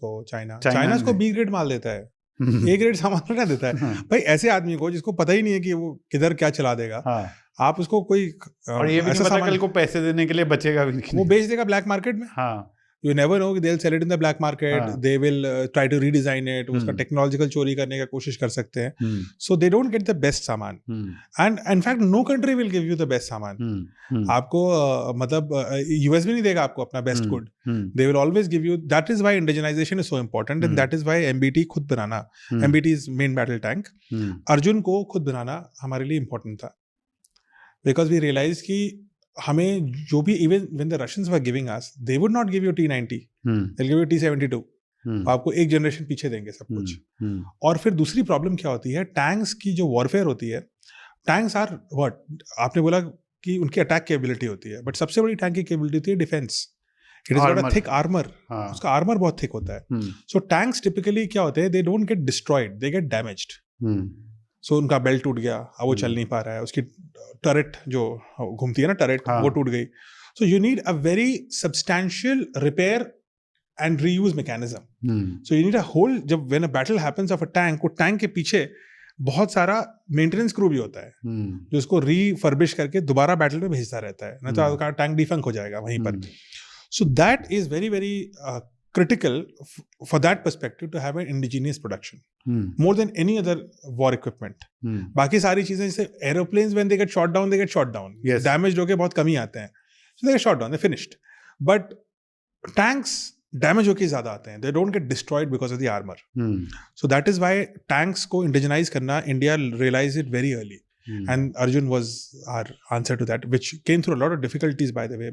आपको चाइना उसको B grade माल देता है, ए ग्रेड सामान ना देता है। भाई ऐसे आदमी को जिसको पता ही नहीं है कि वो किधर क्या चला देगा, आप उसको कोई और ये भी नहीं पता कल को पैसे देने के लिए बचेगा भी नहीं, वो बेच देगा ब्लैक मार्केट में। You never know, they'll sell it in the black market. They will try to redesign it. उसका टेक्नोलॉजिकल चोरी करने का कोशिश कर सकते हैं. So they don't get the best सामान. And in fact, no country will give you the best सामान. आपको मतलब US भी नहीं देगा आपको अपना best good. They will always give you. That is why indigenization is so important, and that is why MBT खुद बनाना, MBT's main battle tank, Arjun को खुद बनाना हमारे लिए important था. Because we realized कि हमें जो भी even when the Russians were giving us, they would not give you T-90, they will give you T-72. आपको एक जनरेशन पीछे देंगे सब कुछ. और फिर दूसरी प्रॉब्लम क्या होती है, टैंक्स की जो वॉरफेयर होती है, टैंक्स आर व्हाट, आपने बोला कि उनकी अटैक कैपेबिलिटी होती है, बट सबसे बड़ी टैंक की कैपेबिलिटी होती है defence. It is not a thick armour, उसका आर्मर बहुत थिक होता है. सो टैंक्स टिपिकली क्या होते हैं, they don't get destroyed, they get damaged. So उनका बेल्ट टूट गया, अब वो चल नहीं पा रहा है, उसकी टरेट जो घूमती है ना टरेट, वो टूट गई. So you need a very substantial repair and reuse mechanism. So you need a whole, जब when a battle happens of a tank, वो टैंक के पीछे बहुत सारा मेंटेनेंस क्रू भी होता है जो उसको रीफर्बिश करके दोबारा बैटल में भेजता रहता है, नहीं तो टैंक डिफंक हो जाएगा वहीं पर. So that is very very critical for that perspective to have an indigenous production more than any other war equipment. बाकी सारी चीजें जैसे aeroplanes, when they get shot down, they get shot down. Yes. Damaged होके बहुत कम ही आते हैं, so they get shot down, they're finished. But tanks damage होके ज़्यादा आते हैं, they don't get destroyed because of the armor. So that is why tanks को indigenize करना, India realized it very early. And Arjun was our answer to that, which came through a lot of difficulties, by the way.